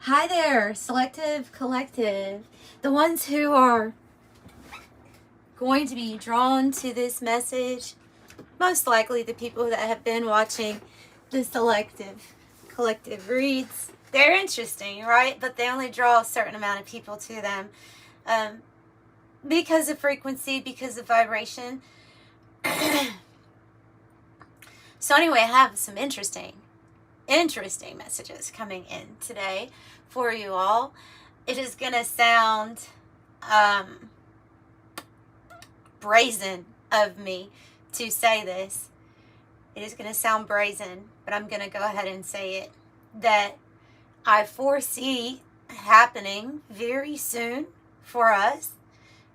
Hi there, Selective Collective. The ones who are going to be drawn to this message, most likely the people that have been watching the Selective Collective reads. They're interesting, right? But they only draw a certain amount of people to them because of frequency, because of vibration. So anyway, I have some interesting messages coming in today for you all. It is going to sound brazen of me to say this. It is going to sound brazen, but I'm going to go ahead and say it, that I foresee happening very soon for us,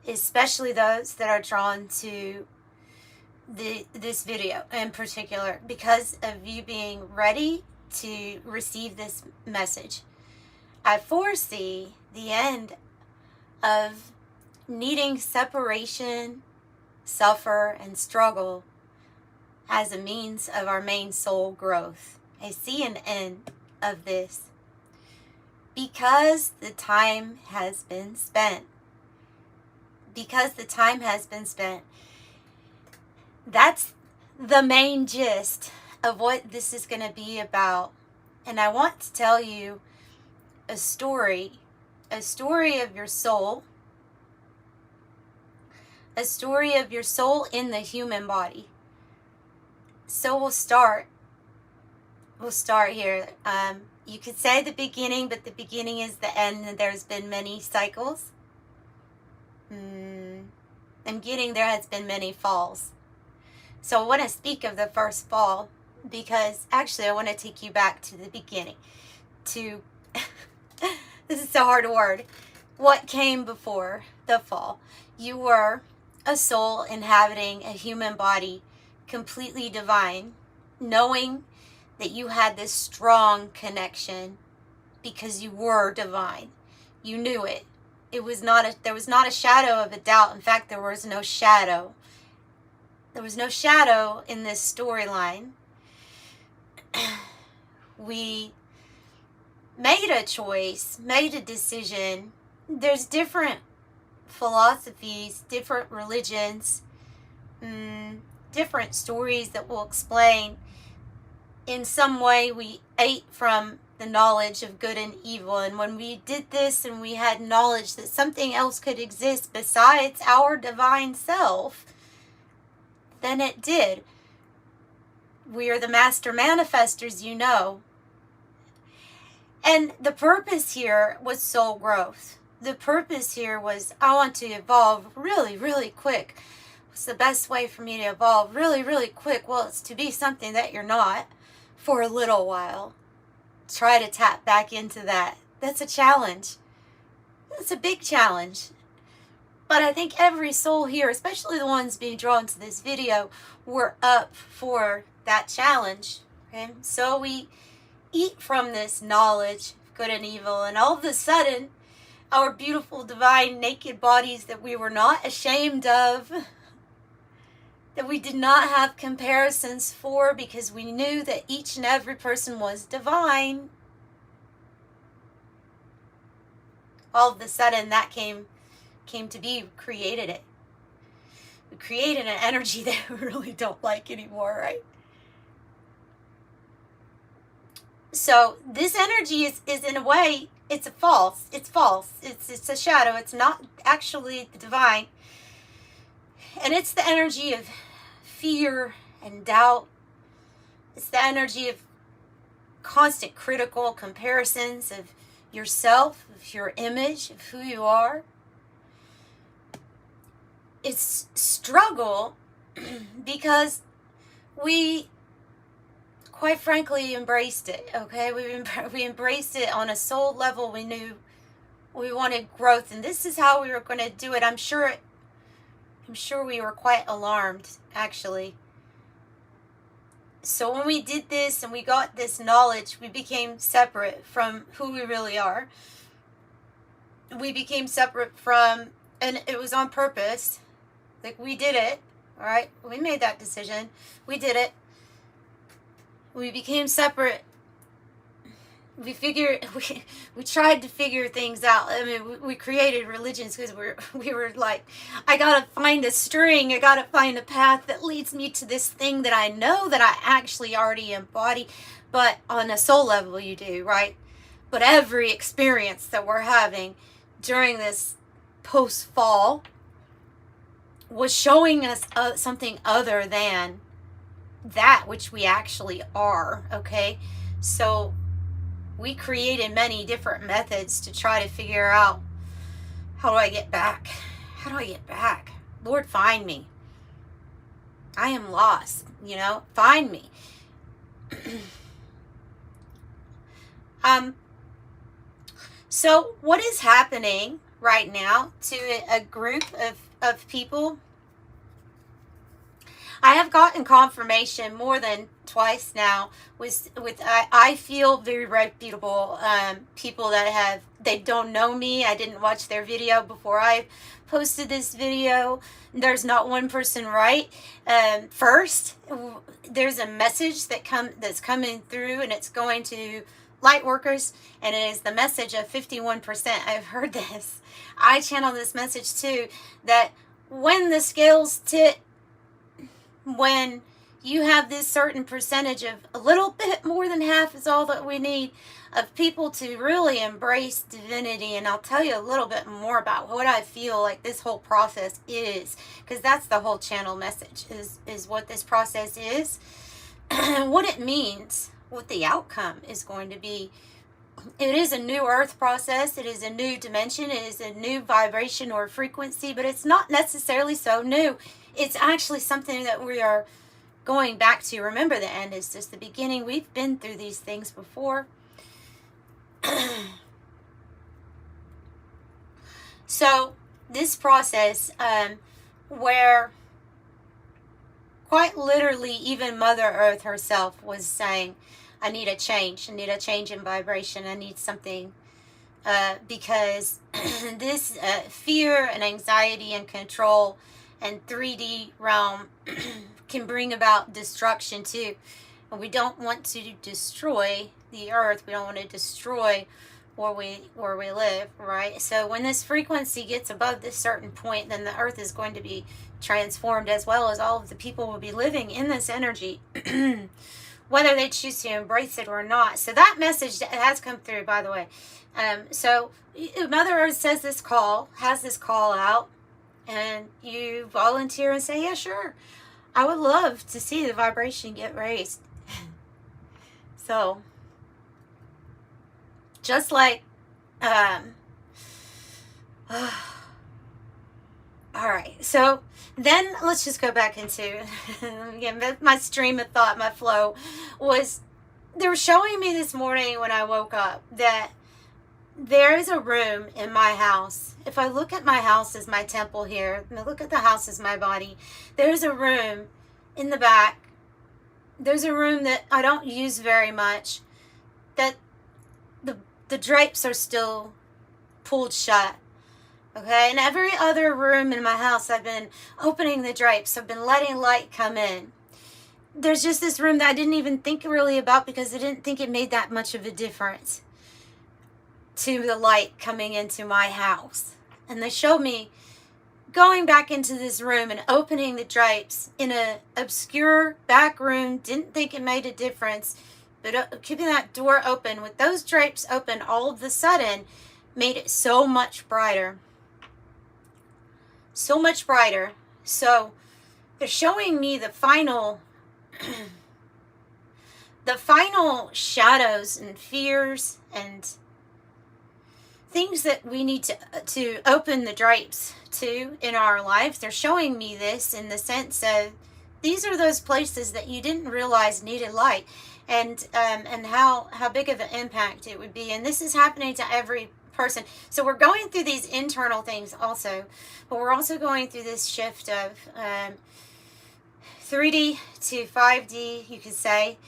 especially those that are drawn to this video in particular, because of you being ready to receive this message. I foresee the end of needing separation, suffer, and struggle as a means of our main soul growth. I see an end of this because the time has been spent. Because the time has been spent. That's the main gist of what this is going to be about. And I want to tell you a story of your soul, a story of your soul in the human body. So we'll start here. You could say the beginning, but the beginning is the end, and there's been many cycles. I'm getting there has been many falls. So I want to speak of the first fall, because actually I want to take you back to the beginning, to this is a hard word. What came before the fall? You were a soul inhabiting a human body, completely divine, knowing that you had this strong connection because you were divine. You knew it. There was not a shadow of a doubt. In fact, there was no shadow. There was no shadow in this storyline. We made a choice, made a decision. There's different philosophies, different religions, different stories that will explain. In some way, we ate from the knowledge of good and evil. And when we did this and we had knowledge that something else could exist besides our divine self, then it did. We are the master manifestors, you know. And the purpose here was soul growth. The purpose here was, I want to evolve really, really quick. What's the best way for me to evolve really, really quick? Well, it's to be something that you're not for a little while. Try to tap back into that. That's a challenge. It's a big challenge. But I think every soul here, especially the ones being drawn to this video, were up for that challenge. Okay? So we eat from this knowledge of good and evil, and all of a sudden, our beautiful, divine, naked bodies that we were not ashamed of, that we did not have comparisons for, because we knew that each and every person was divine, all of a sudden that came to be. We created it. We created an energy that we really don't like anymore, right? So this energy is in a way, it's false. It's a shadow. It's not actually the divine. And it's the energy of fear and doubt. It's the energy of constant critical comparisons of yourself, of your image, of who you are. It's struggle because we, quite frankly, embraced it, okay? We embraced it on a soul level. We knew we wanted growth, and this is how we were going to do it. I'm sure we were quite alarmed, actually. So when we did this and we got this knowledge, we became separate from who we really are. We became separate from, and it was on purpose. Like, we did it, all right? We made that decision. We did it. We became separate we tried to figure things out. I mean, we created religions because we were like, I gotta find a string, I gotta find a path that leads me to this thing that I know that I actually already embody. But on a soul level you do, right? But every experience that we're having during this post-fall was showing us something other than that which we actually are, okay? So we created many different methods to try to figure out, how do I get back? How do I get back? Lord, find me. I am lost, you know? Find me. So what is happening right now to a group of people? I have gotten confirmation more than twice now with I feel very reputable people that they don't know me. I didn't watch their video before I posted this video. There's not one person right. First, there's a message that's coming through, and it's going to light workers, and it is the message of 51%. I've heard this. I channel this message too, that when the scales tip, when you have this certain percentage of a little bit more than half is all that we need of people to really embrace divinity. And I'll tell you a little bit more about what I feel like this whole process is, because that's the whole channel message, is what this process is and what it means, what the outcome is going to be. It is a new earth process. It is a new dimension. It is a new vibration or frequency, but it's not necessarily so new. It's actually something that we are going back to. Remember, the end is just the beginning. We've been through these things before. So this process, where quite literally even Mother Earth herself was saying, I need a change. I need a change in vibration. I need something, because this fear and anxiety and control and 3D realm can bring about destruction too. And we don't want to destroy the earth. We don't want to destroy where we live, right? So when this frequency gets above this certain point, then the earth is going to be transformed, as well as all of the people will be living in this energy, whether they choose to embrace it or not. So that message has come through, by the way. So Mother Earth has this call out, and you volunteer and say, yeah, sure, I would love to see the vibration get raised. So just like, all right, so then let's just go back into, again, my stream of thought, my flow was, they were showing me this morning when I woke up that there is a room in my house. If I look at my house as my temple here, and I look at the house as my body, there's a room in the back. There's a room that I don't use very much, that the drapes are still pulled shut. Okay, and every other room in my house, I've been opening the drapes. I've been letting light come in. There's just this room that I didn't even think really about, because I didn't think it made that much of a difference to the light coming into my house. And they showed me going back into this room and opening the drapes in an obscure back room. Didn't think it made a difference, but keeping that door open with those drapes open all of a sudden made it so much brighter. So much brighter. So they're showing me the final shadows and fears and things that we need to open the drapes to in our lives. They're showing me this in the sense of, these are those places that you didn't realize needed light, and how big of an impact it would be. And this is happening to every person. So we're going through these internal things also, but we're also going through this shift of 3D to 5D, you could say.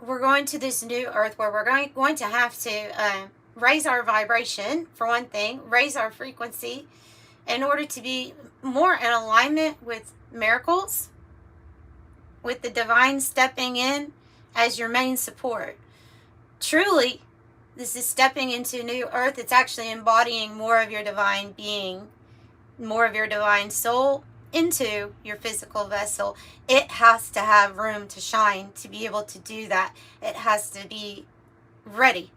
We're going to this new earth where we're going to have to raise our vibration, for one thing, raise our frequency in order to be more in alignment with miracles, with the divine stepping in as your main support. truly, this is stepping into new earth. It's actually embodying more of your divine being, more of your divine soul into your physical vessel. It has to have room to shine to be able to do that. It has to be ready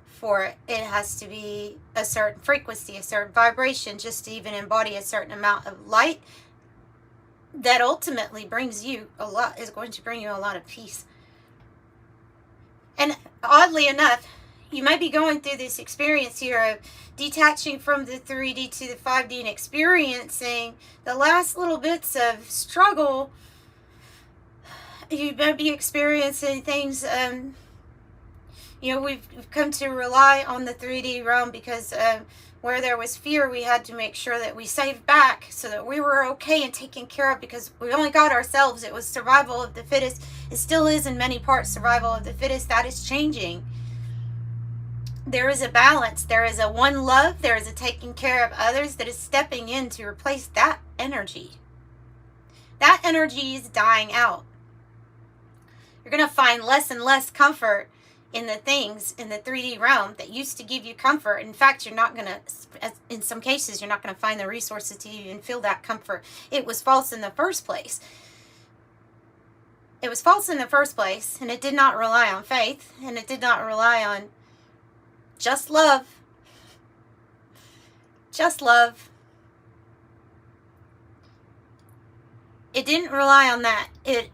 for it. It has to be a certain frequency, a certain vibration, just to even embody a certain amount of light that ultimately brings you a lot, is going to bring you a lot of peace. And oddly enough, you might be going through this experience here of detaching from the 3D to the 5D and experiencing the last little bits of struggle. You might be experiencing things, we've come to rely on the 3D realm because where there was fear, we had to make sure that we saved back so that we were okay and taken care of, because we only got ourselves. It was survival of the fittest. It still is in many parts survival of the fittest. That is changing. There is a balance. There is a one love. There is a taking care of others that is stepping in to replace that energy. That energy is dying out. You're going to find less and less comfort in the things in the 3D realm that used to give you comfort. In fact, you're not going to, in some cases, you're not going to find the resources to even feel that comfort. It was false in the first place. It was false in the first place, and it did not rely on faith, and it did not rely on just love. Just love. It didn't rely on that. It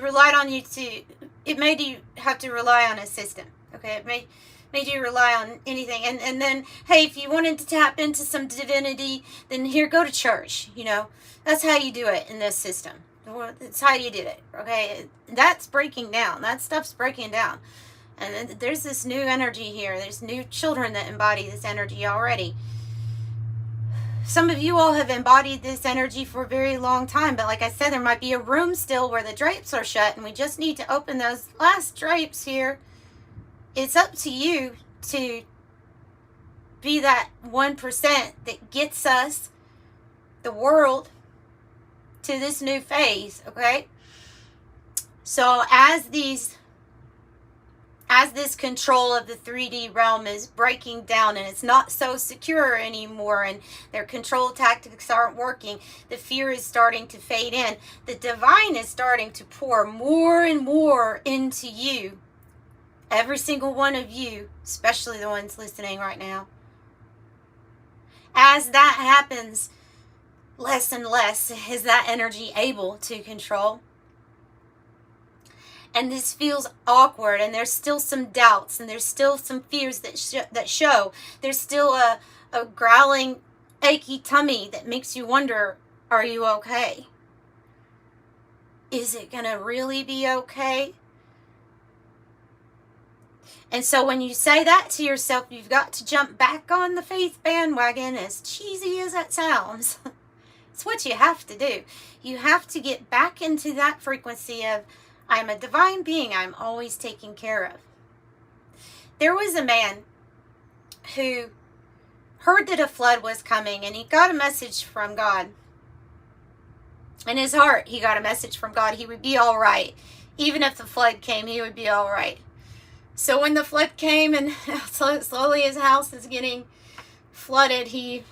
relied on you to, it made you have to rely on a system. Okay, it made you rely on anything. And then, hey, if you wanted to tap into some divinity, then here, go to church. That's how you do it in this system. That's how you did it. Okay, that's breaking down. That stuff's breaking down. And then there's this new energy here. There's new children that embody this energy already. Some of you all have embodied this energy for a very long time, but like I said, there might be a room still where the drapes are shut, and we just need to open those last drapes here. It's up to you to be that 1% that gets us, the world, to this new phase, okay? So as this control of the 3D realm is breaking down and it's not so secure anymore, and their control tactics aren't working, the fear is starting to fade in, the divine is starting to pour more and more into you, every single one of you, especially the ones listening right now. As that happens, less and less is that energy able to control. And this feels awkward, and there's still some doubts, and there's still some fears that show. There's still a growling, achy tummy that makes you wonder, are you okay? Is it going to really be okay? And so when you say that to yourself, you've got to jump back on the faith bandwagon, as cheesy as that sounds. It's what you have to do. You have to get back into that frequency of, I'm a divine being. I'm always taken care of. There was a man who heard that a flood was coming, and he got a message from God. In his heart, he got a message from God. He would be all right. Even if the flood came, he would be all right. So when the flood came, and slowly his house is getting flooded, he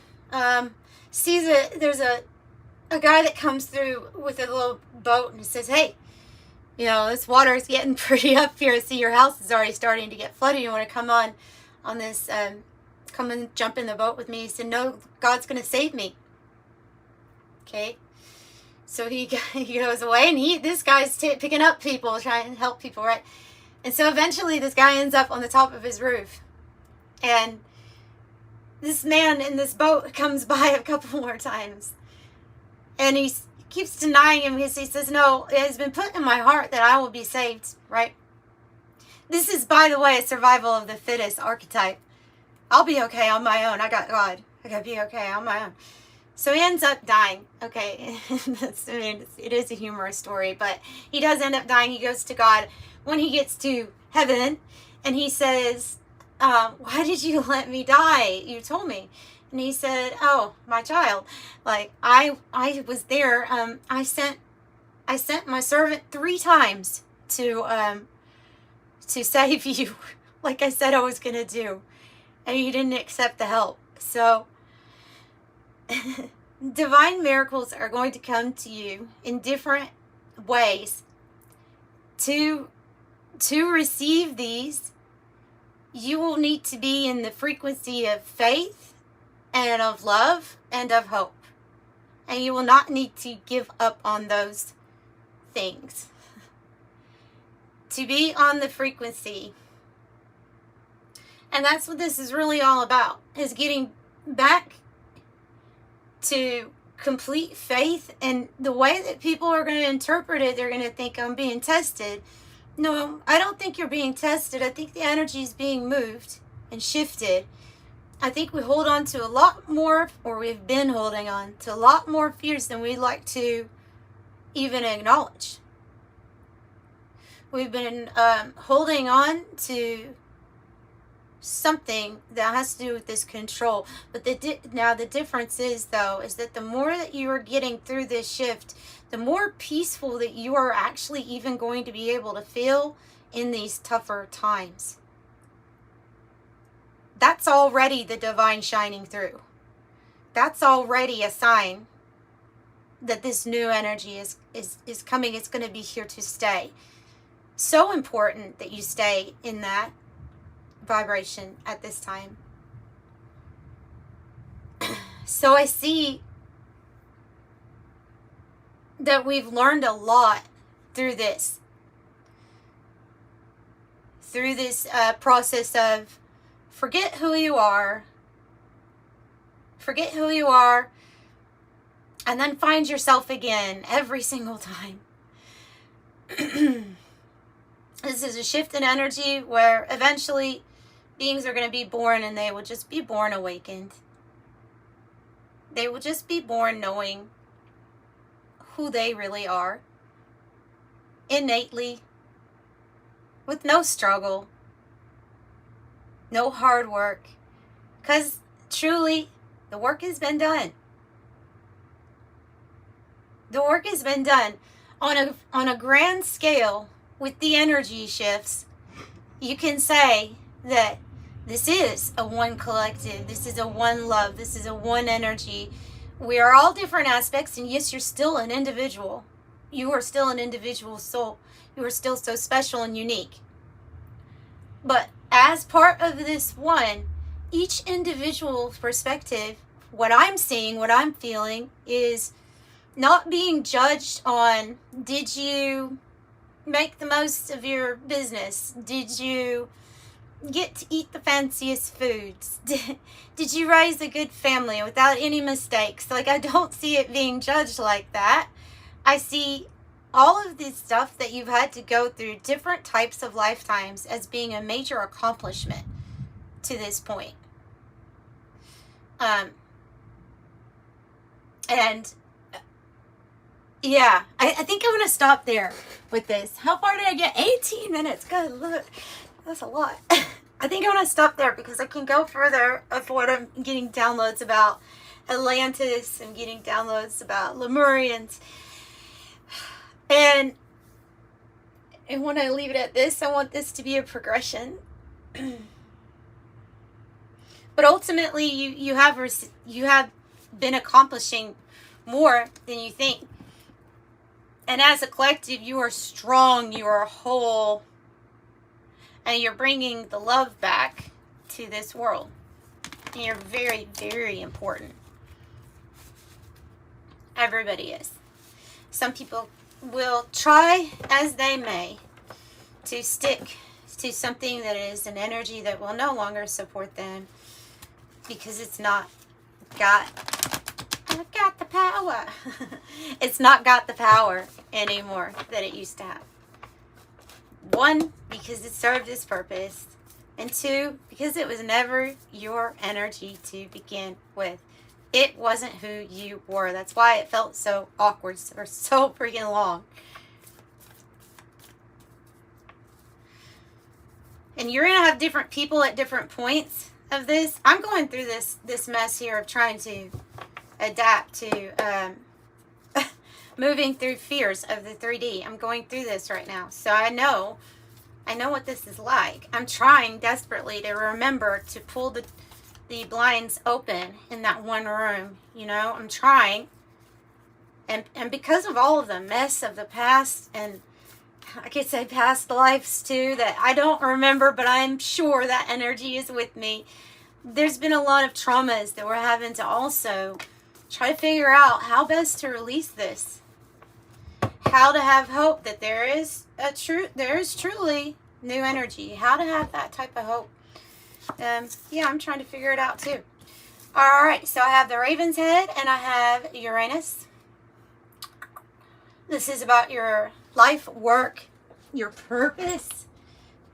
sees there's a guy that comes through with a little boat, and he says, hey, this water is getting pretty up here. I see your house is already starting to get flooded. You want to come on this, come and jump in the boat with me? He said, no, God's going to save me. Okay. So he goes away, and this guy's picking up people, trying to help people, right? And so eventually this guy ends up on the top of his roof. And this man in this boat comes by a couple more times. And he keeps denying him because he says, no, it has been put in my heart that I will be saved, right? This is, by the way, a survival of the fittest archetype. I'll be okay on my own. I got God. I got to be okay on my own. So he ends up dying. Okay, it is a humorous story, but he does end up dying. He goes to God when he gets to heaven, and he says, why did you let me die? You told me. And he said, oh, my child, like I was there. I sent my servant 3 times to to save you, like I said I was going to do, and you didn't accept the help. So divine miracles are going to come to you in different ways. To receive these, you will need to be in the frequency of faith and of love and of hope. And you will not need to give up on those things. To be on the frequency. And that's what this is really all about, is getting back to complete faith. And the way that people are going to interpret it, they're going to think I'm being tested. No, I don't think you're being tested. I think the energy is being moved and shifted. I think we hold on to a lot more, or we've been holding on to a lot more fears than we'd like to even acknowledge. We've been holding on to something that has to do with this control. But now the difference is, though, is that the more that you are getting through this shift, the more peaceful that you are actually even going to be able to feel in these tougher times. That's already the divine shining through. That's already a sign that this new energy is coming. It's going to be here to stay. So important that you stay in that vibration at this time. So I see that we've learned a lot through this process of forget who you are, and then find yourself again every single time. This is a shift in energy where eventually beings are going to be born, and they will just be born awakened. They will just be born knowing who they really are, innately, with no struggle, no hard work, because truly the work has been done. The work has been done on a grand scale. With the energy shifts, you can say that this is a one collective, this is a one love, this is a one energy. We are all different aspects, and yes, you're still an individual. You are still an individual soul. You are still so special and unique. But as part of this one, each individual perspective, what I'm seeing, what I'm feeling, is not being judged on, did you make the most of your business? Did you get to eat the fanciest foods? Did you raise a good family without any mistakes? Like, I don't see it being judged like that. I see all of this stuff that you've had to go through different types of lifetimes as being a major accomplishment to this point. And yeah, I think I'm going to stop there with this. How far did I get? 18 minutes. Good, look. That's a lot. I think I'm going to stop there because I can go further of what I'm getting downloads about Atlantis and getting downloads about Lemurians. And when I leave it at this, I want this to be a progression. But ultimately, you have been accomplishing more than you think. And as a collective, you are strong, you are whole, and you're bringing the love back to this world. And you're very, very important. Everybody is. Some people will try as they may to stick to something that is an energy that will no longer support them because it's not got the power. It's not got the power anymore that it used to have. One, because it served its purpose. And two, because it was never your energy to begin with. It wasn't who you were. That's why it felt so awkward for so freaking long. And you're going to have different people at different points of this. I'm going through this mess here of trying to adapt to moving through fears of the 3D. I'm going through this right now. So I know I know what this is like. I'm trying desperately to remember to pull the blinds open in that one room. You know, I'm trying. And because of all of the mess of the past, and I could say past lives too, that I don't remember, but I'm sure that energy is with me. There's been a lot of traumas that we're having to also try to figure out how best to release this. How to have hope that there is truly new energy. How to have that type of hope. Yeah, I'm trying to figure it out too. All right, so I have the Raven's Head and I have Uranus. This is about your life, work, your purpose,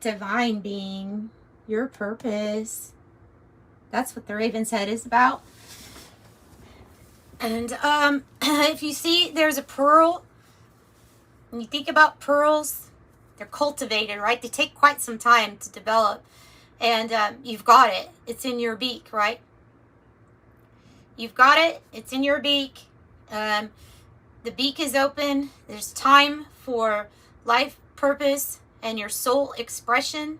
divine being, your purpose. That's what the Raven's Head is about. And if you see, there's a pearl. When you think about pearls, they're cultivated, right? They take quite some time to develop. And you've got it. It's in your beak, right? You've got it. It's in your beak. The beak is open. There's time for life, purpose, and your soul expression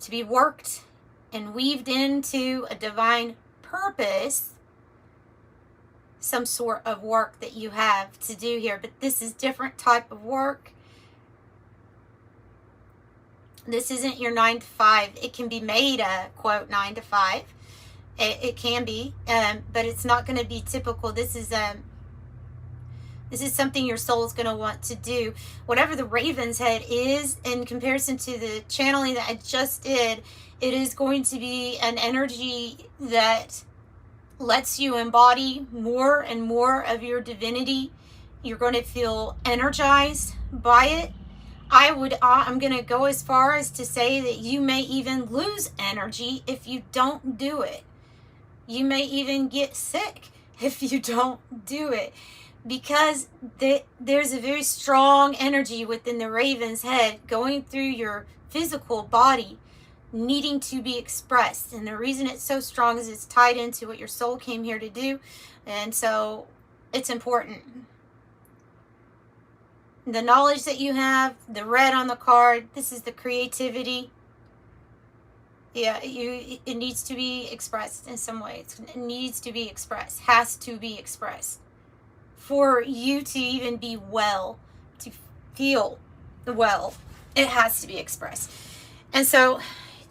to be worked and weaved into a divine purpose. Some sort of work that you have to do here. But this is different type of work. This isn't your 9 to 5. It can be made a, quote, 9 to 5. It can be, but it's not going to be typical. This is something your soul is going to want to do. Whatever the Raven's Head is, in comparison to the channeling that I just did, it is going to be an energy that lets you embody more and more of your divinity. You're going to feel energized by it. I'm going to go as far as to say that you may even lose energy if you don't do it. You may even get sick if you don't do it. Because there's a very strong energy within the Raven's Head going through your physical body, needing to be expressed. And the reason it's so strong is it's tied into what your soul came here to do. And so it's important. The knowledge that you have, the red on the card, this is the creativity. Yeah, it needs to be expressed in some way. It needs to be expressed, has to be expressed. For you to even be well, to feel well, it has to be expressed. And so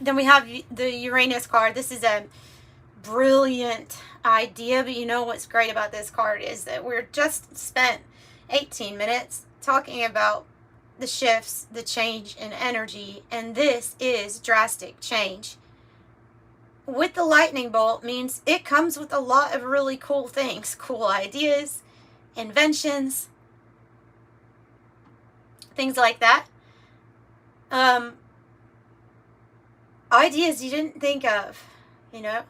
then we have the Uranus card. This is a brilliant idea, but you know what's great about this card is that we're just spent 18 minutes talking about the shifts, the change in energy, and this is drastic change. With the lightning bolt means it comes with a lot of really cool things, cool ideas, inventions, things like that. Ideas you didn't think of, you know.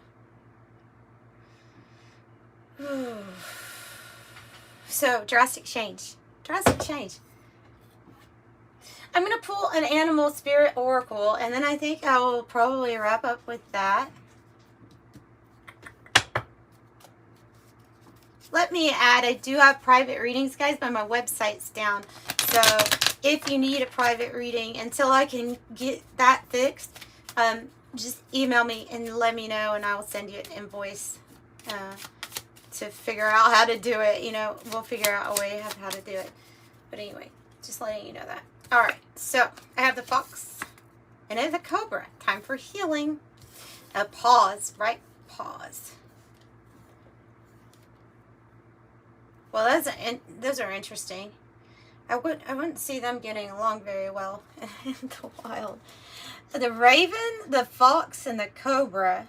So drastic change. I'm going to pull an animal spirit oracle, and then I think I will probably wrap up with that. Let me add, I do have private readings, guys, but my website's down. So if you need a private reading, until I can get that fixed, just email me and let me know, and I will send you an invoice to figure out how to do it. You know, we'll figure out a way of how to do it. But anyway, just letting you know that. All right, so I have the fox and I have the cobra. Time for healing. A pause, right? Pause. Well, those are interesting. I wouldn't see them getting along very well in the wild. The raven, the fox, and the cobra.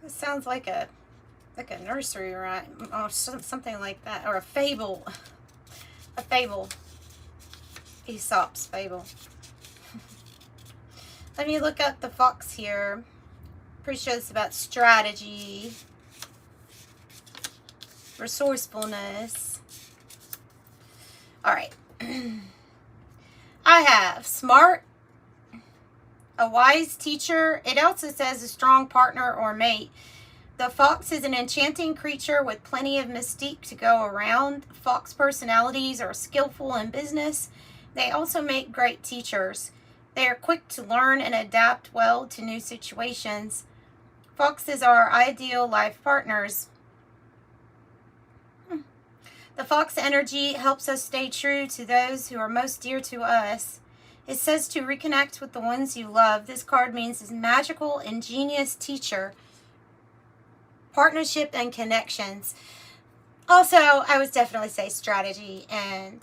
It sounds like a nursery rhyme or something like that, or a fable. A fable. Aesop's fable. Let me look up the fox here. Pretty sure it's about strategy, resourcefulness. All right. I have smart, a wise teacher. It also says a strong partner or mate. The fox is an enchanting creature with plenty of mystique to go around. Fox personalities are skillful in business, They also make great teachers. They are quick to learn and adapt well to new situations. Foxes are ideal life partners. The fox energy helps us stay true to those who are most dear to us. It says to reconnect with the ones you love. This card means is magical, ingenious teacher, partnership, and connections. Also, I would definitely say strategy and,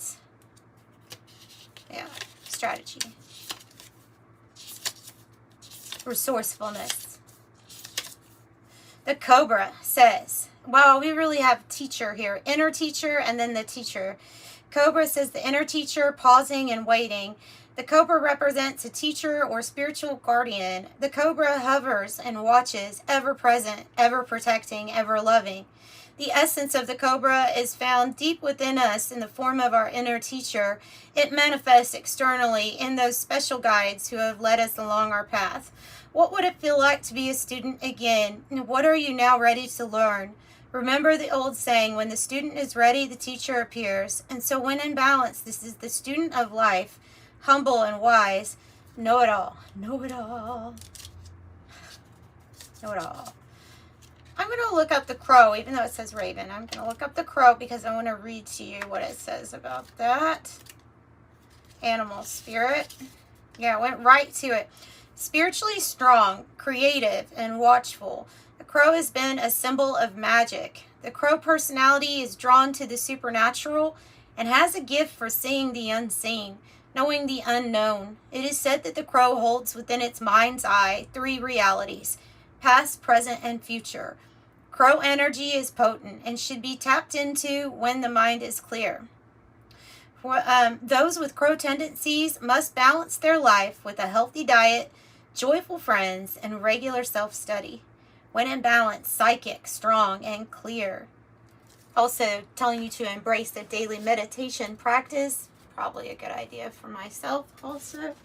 yeah, strategy. Resourcefulness. The Cobra says, wow, we really have teacher here. Inner teacher and then the teacher. Cobra says the inner teacher, pausing and waiting. The Cobra represents a teacher or spiritual guardian. The Cobra hovers and watches, ever present, ever protecting, ever loving. The essence of the Cobra is found deep within us in the form of our inner teacher. It manifests externally in those special guides who have led us along our path. What would it feel like to be a student again? What are you now ready to learn? Remember the old saying, when the student is ready, the teacher appears. And so when in balance, this is the student of life, humble and wise, know it all. Know it all. Know it all. I'm going to look up the crow, even though it says raven. I'm going to look up the crow because I want to read to you what it says about that. Animal spirit. Yeah, I went right to it. Spiritually strong, creative, and watchful. The crow has been a symbol of magic. The crow personality is drawn to the supernatural and has a gift for seeing the unseen, knowing the unknown. It is said that the crow holds within its mind's eye 3 realities: past, present, and future. Crow energy is potent and should be tapped into when the mind is clear. Those with crow tendencies must balance their life with a healthy diet, joyful friends, and regular self-study. When in balance, psychic, strong, and clear. Also telling you to embrace the daily meditation practice. Probably a good idea for myself also.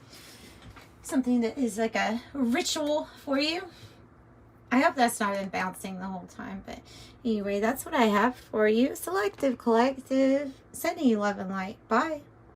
Something that is like a ritual for you. I hope that's not been bouncing the whole time. But anyway, that's what I have for you. Selective Collective. Sending you love and light. Bye.